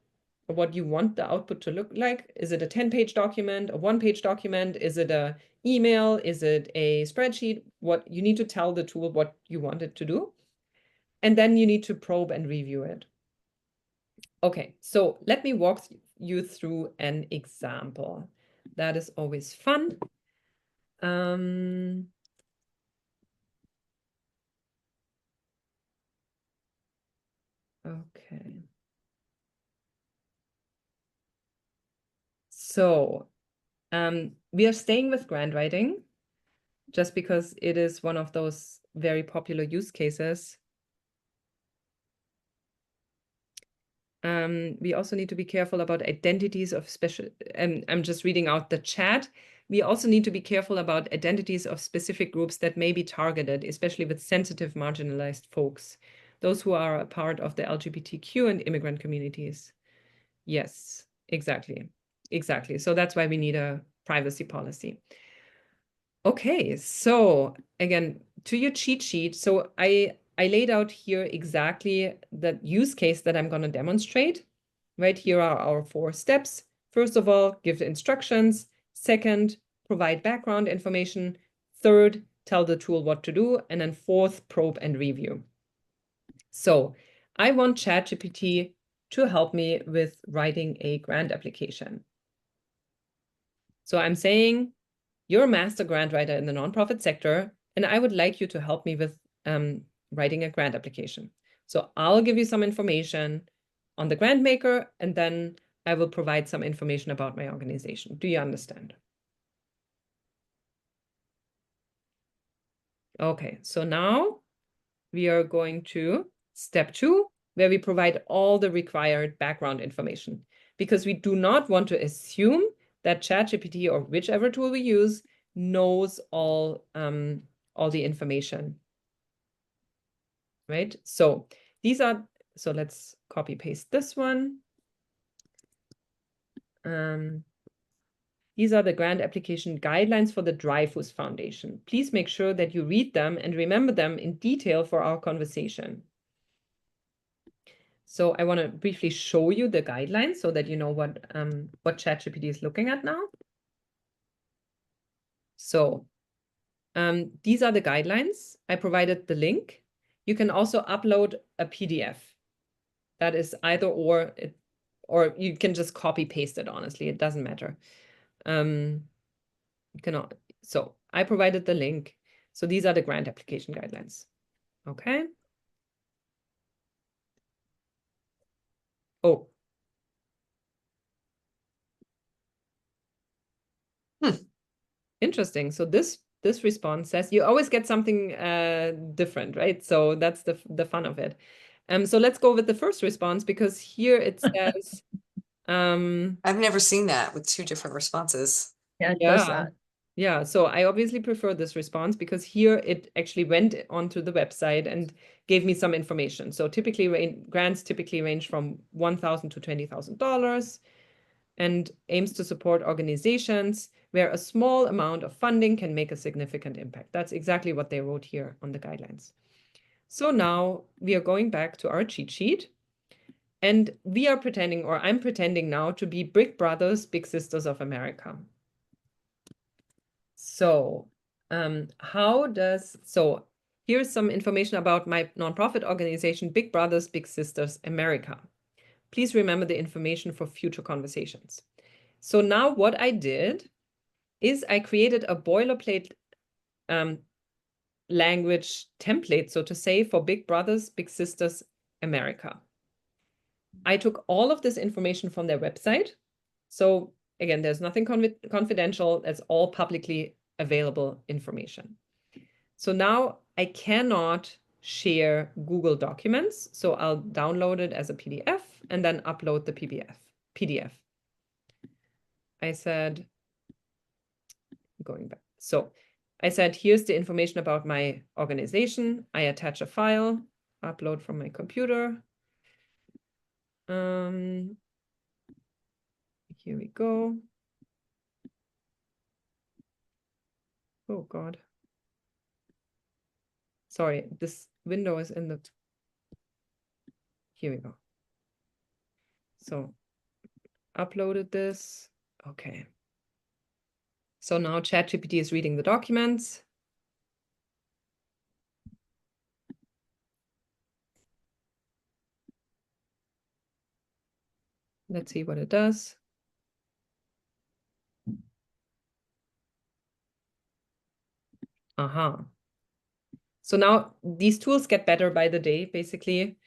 or what you want the output to look like. Is it a 10-page document, a 1-page document? Is it an email? Is it a spreadsheet? What you need to tell the tool what you want it to do. And then you need to probe and review it. Okay, so let me walk you through an example. That is always fun. Okay. So we are staying with grant writing just because it is one of those very popular use cases. We also need to be careful about identities of special, I'm just reading out the chat. We also need to be careful about identities of specific groups that may be targeted, especially with sensitive marginalized folks, those who are a part of the LGBTQ and immigrant communities. Yes, exactly. Exactly. So that's why we need a privacy policy. Okay, so again, to your cheat sheet. So I laid out here exactly the use case that I'm going to demonstrate. Right here are our 4 steps. First of all, give the instructions. Second, provide background information. Third, tell the tool what to do. And then 4th, probe and review. So I want ChatGPT to help me with writing a grant application. So I'm saying, you're a master grant writer in the nonprofit sector, and I would like you to help me with writing a grant application. So I'll give you some information on the grant maker, and then I will provide some information about my organization. Do you understand? Okay, so now we are going to step 2, where we provide all the required background information, because we do not want to assume that ChatGPT or whichever tool we use knows all the information, right? So so let's copy paste this one. These are the grant application guidelines for the Dreyfus Foundation. Please make sure that you read them and remember them in detail for our conversation. So I want to briefly show you the guidelines so that you know what ChatGPT is looking at now. So these are the guidelines. I provided the link. You can also upload a PDF. That is either or you can just copy paste it, honestly. It doesn't matter. So I provided the link. So these are the grant application guidelines. Okay. Oh. Interesting. So this response says you always get something different, right? So that's the fun of it. So let's go with the first response, because here it says I've never seen that with 2 different responses. Yeah, it does that. Yeah, so I obviously prefer this response because here it actually went onto the website and gave me some information. So typically grants typically range from $1,000 to $20,000 and aims to support organizations where a small amount of funding can make a significant impact. That's exactly what they wrote here on the guidelines. So now we are going back to our cheat sheet. And we are pretending, or I'm pretending now, to be Big Brothers, Big Sisters of America. So here's some information about my nonprofit organization, Big Brothers, Big Sisters America. Please remember the information for future conversations. So now what I did is I created a boilerplate language template, so to say, for Big Brothers, Big Sisters America. I took all of this information from their website. So again, there's nothing confidential. That's all publicly available information. So now I cannot share Google Documents. So I'll download it as a PDF and then upload the PDF. I said, going back. So I said, here's the information about my organization. I attach a file, upload from my computer. Here we go. Oh God. Sorry, this window is in the, here we go. So uploaded this, okay. So now ChatGPT is reading the documents. Let's see what it does. Aha. So now these tools get better by the day, basically.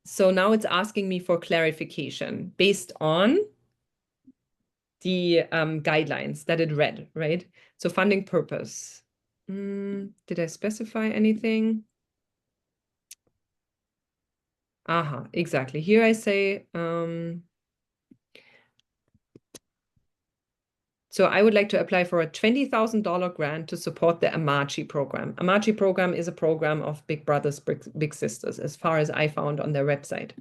So now it's asking me for clarification based on the guidelines that it read, right? So funding purpose. Did I specify anything? Aha, exactly. Here I say, so I would like to apply for a $20,000 grant to support the Amachi program. Amachi program is a program of Big Brothers, Big Sisters, as far as I found on their website.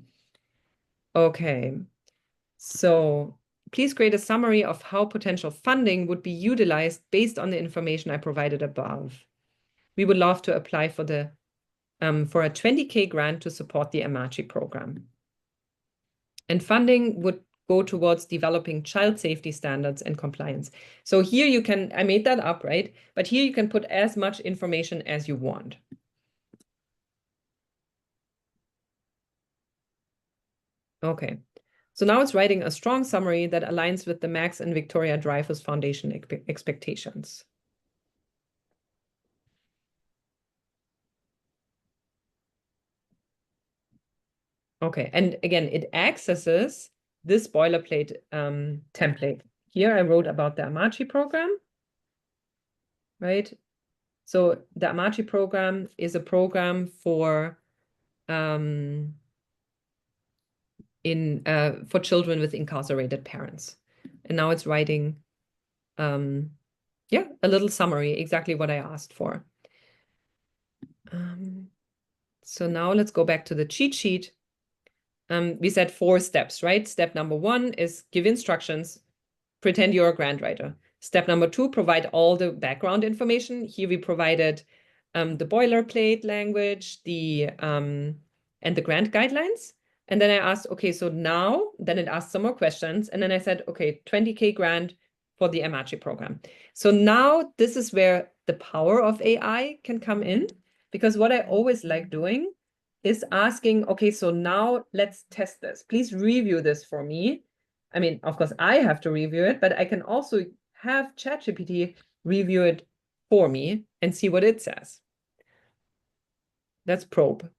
Okay, so please create a summary of how potential funding would be utilized based on the information I provided above. We would love to apply for the for a 20K grant to support the Amachi program. And funding would go towards developing child safety standards and compliance. So here you can, I made that up, right? But here you can put as much information as you want. Okay, so now it's writing a strong summary that aligns with the Max and Victoria Dreyfus Foundation expectations. Okay, and again, it accesses this boilerplate template. Here I wrote about the Amachi program, right? So the Amachi program is a program for children with incarcerated parents. And now it's writing, yeah, a little summary, exactly what I asked for. So now let's go back to the cheat sheet. We said 4 steps, right? Step number 1 is give instructions, pretend you're a grant writer. Step number 2, provide all the background information. Here we provided the boilerplate language, and the grant guidelines. And then I asked, okay, so now, then it asked some more questions. And then I said, okay, 20K grant for the Amachi program. So now this is where the power of AI can come in, because what I always like doing is asking, okay, so now let's test this. Please review this for me. I mean, of course, I have to review it, but I can also have ChatGPT review it for me and see what it says. That's probe.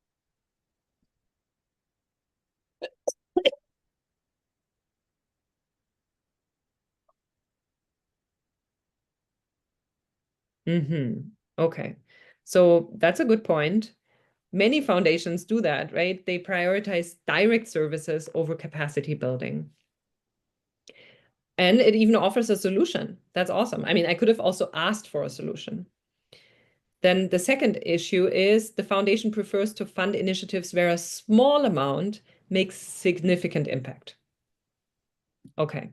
Okay, so that's a good point. Many foundations do that, right? They prioritize direct services over capacity building. And it even offers a solution. That's awesome. I mean, I could have also asked for a solution. Then the second issue is the foundation prefers to fund initiatives where a small amount makes significant impact. Okay.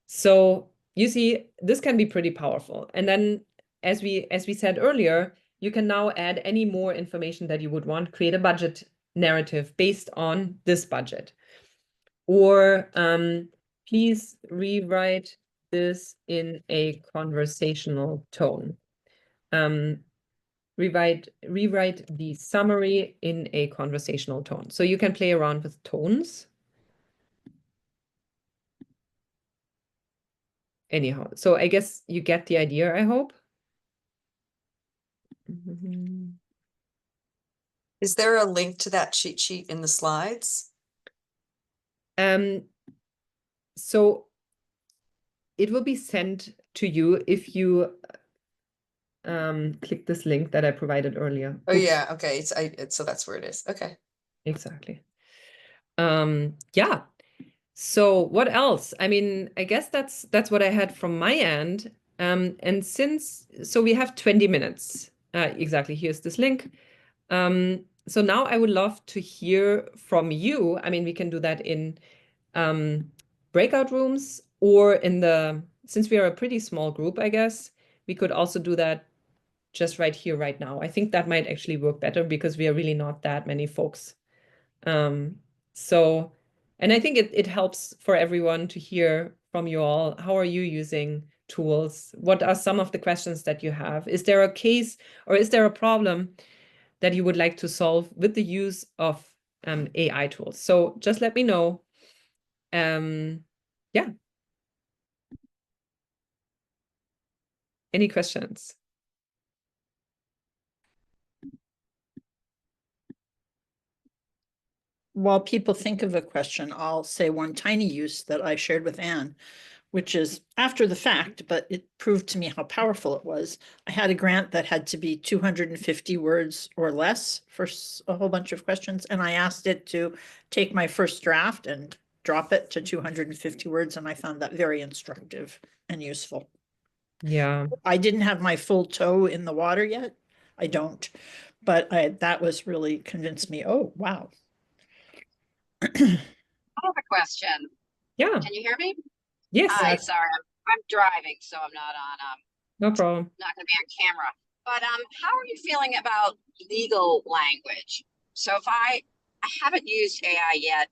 So you see, this can be pretty powerful. And then as we said earlier, you can now add any more information that you would want, create a budget narrative based on this budget. Or please rewrite this in a conversational tone. Rewrite the summary in a conversational tone. So you can play around with tones. Anyhow, so I guess you get the idea, I hope. Is there a link to that cheat sheet in the slides? So it will be sent to you if you click this link that I provided earlier. Oh yeah, okay. So that's where it is. Okay. Exactly. Yeah. So what else? I mean, I guess that's what I had from my end. And so we have 20 minutes. Exactly. Here's this link. So now I would love to hear from you. I mean, we can do that in breakout rooms or since we are a pretty small group, I guess, we could also do that just right here, right now. I think that might actually work better because we are really not that many folks. And I think it helps for everyone to hear from you all. How are you using tools? What are some of the questions that you have? Is there a case or is there a problem that you would like to solve with the use of AI tools? So just let me know. Yeah. Any questions? While people think of a question, I'll say one tiny use that I shared with Anne, which is after the fact, but it proved to me how powerful it was. I had a grant that had to be 250 words or less for a whole bunch of questions, and I asked it to take my first draft and drop it to 250 words, and I found that very instructive and useful. Yeah. I didn't have my full toe in the water yet. I don't, but that was really convinced me, oh, wow. I have a question. Yeah. Can you hear me? Yes. Hi, sorry, I'm driving, so I'm not on, No problem. not gonna be on camera. But how are you feeling about legal language? So if I haven't used AI yet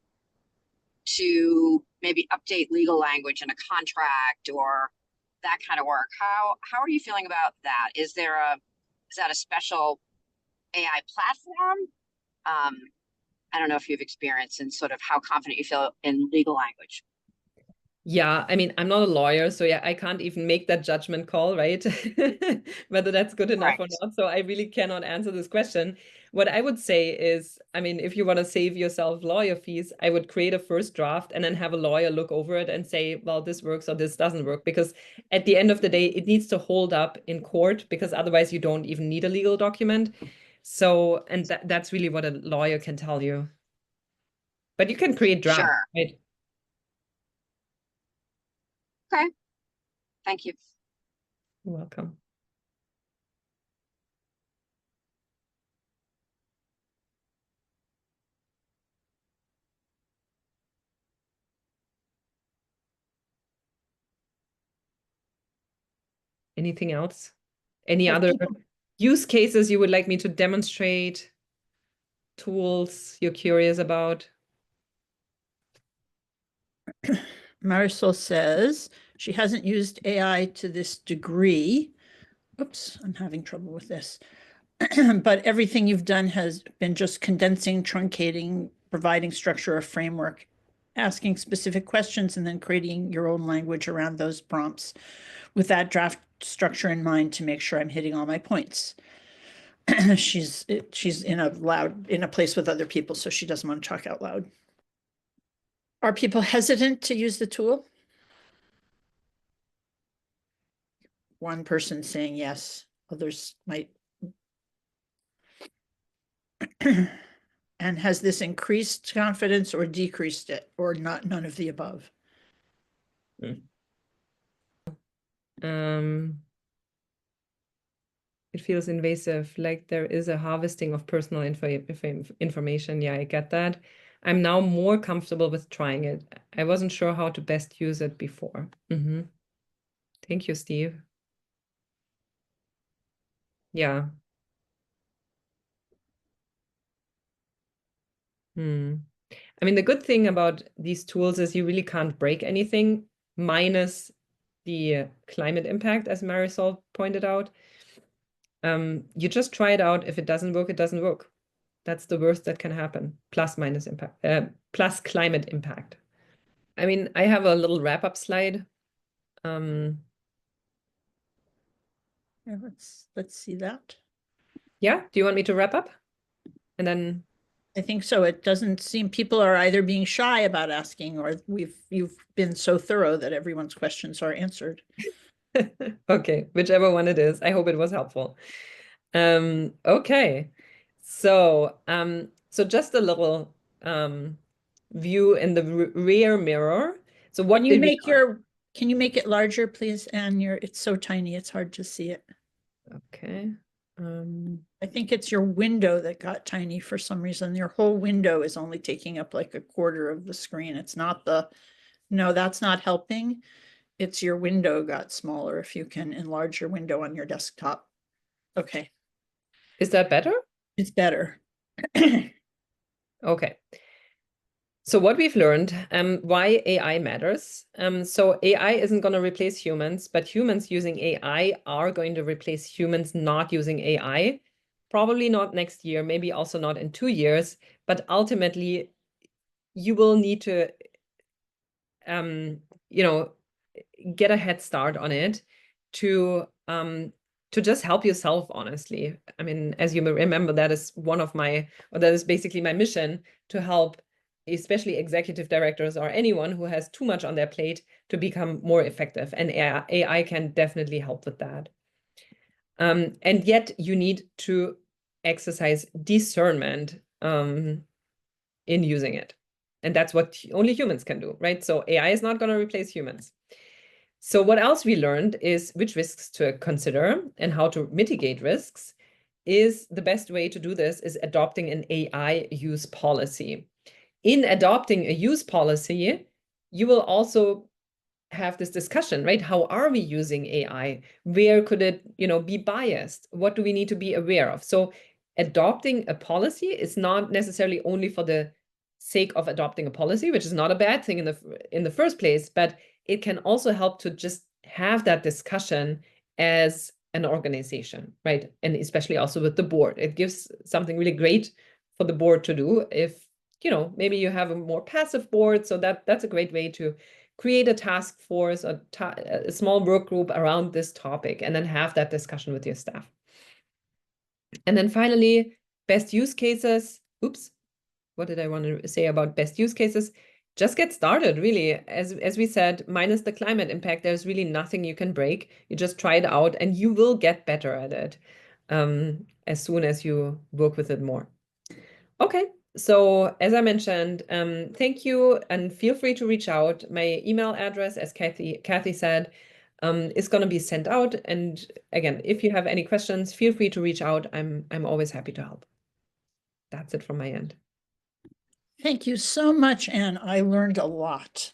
to maybe update legal language in a contract or that kind of work. How are you feeling about that? Is that a special AI platform? I don't know if you've experienced and sort of how confident you feel in legal language. Yeah, I mean, I'm not a lawyer, so yeah, I can't even make that judgment call, right? Whether that's good enough or not. So I really cannot answer this question. What I would say is, I mean, if you want to save yourself lawyer fees, I would create a first draft and then have a lawyer look over it and say, well, this works or this doesn't work. Because at the end of the day, it needs to hold up in court because otherwise you don't even need a legal document. So, and that's really what a lawyer can tell you. But you can create drafts, Sure. right? Okay. Thank you. You're welcome. Anything else? Any other use cases you would like me to demonstrate? Tools you're curious about? Marisol says she hasn't used AI to this degree. Oops, I'm having trouble with this. But everything you've done has been just condensing, truncating, providing structure or framework, asking specific questions, and then creating your own language around those prompts with that draft structure in mind to make sure I'm hitting all my points. she's in a place with other people, so she doesn't want to talk out loud. Are people hesitant to use the tool? One person saying yes, others might. And has this increased confidence or decreased it, or not, none of the above? It feels invasive, like there is a harvesting of personal information. Yeah, I get that. I'm now more comfortable with trying it. I wasn't sure how to best use it before. Thank you, Steve. Yeah. I mean, the good thing about these tools is you really can't break anything, minus the climate impact, as Marisol pointed out. You just try it out. If it doesn't work, it doesn't work. That's the worst that can happen, plus minus impact, plus climate impact. I mean, I have a little wrap-up slide. Yeah, let's see that. Yeah, do you want me to wrap up? And then I think so. It doesn't seem people are either being shy about asking, or you've been so thorough that everyone's questions are answered. okay, whichever one it is. I hope it was helpful. Okay. So just a little view in the rear mirror. So what did we learn? Can you make it larger, please, Anne? It's so tiny, it's hard to see it. Okay. I think it's your window that got tiny for some reason. Your whole window is only taking up like a quarter of the screen. It's not no, that's not helping. It's your window got smaller. If you can enlarge your window on your desktop. Okay. Is that better? It's better. Okay. So what we've learned, why AI matters. So AI isn't going to replace humans, but humans using AI are going to replace humans not using AI. Probably not next year, maybe also not in 2 years, but ultimately you will need to, get a head start on it to just help yourself, honestly. I mean, as you may remember, that is that is basically my mission, to help especially executive directors or anyone who has too much on their plate to become more effective. And AI can definitely help with that. And yet you need to exercise discernment in using it. And that's what only humans can do, right? So AI is not going to replace humans. So what else we learned is which risks to consider and how to mitigate risks. Is the best way to do this is adopting an AI use policy. In adopting a use policy, you will also have this discussion, right? How are we using AI? Where could it, be biased? What do we need to be aware of? So adopting a policy is not necessarily only for the sake of adopting a policy, which is not a bad thing in the first place, but it can also help to just have that discussion as an organization, right? And especially also with the board. It gives something really great for the board to do if, maybe you have a more passive board. So that's a great way to create a task force, a small work group around this topic, and then have that discussion with your staff. And then finally, best use cases. Oops, what did I want to say about best use cases? Just get started, really. As we said, minus the climate impact, there's really nothing you can break. You just try it out and you will get better at it as soon as you work with it more. Okay, so as I mentioned, thank you, and feel free to reach out. My email address, as Kathy said, is going to be sent out. And again, if you have any questions, feel free to reach out. I'm always happy to help. That's it from my end. Thank you so much, Anne. I learned a lot.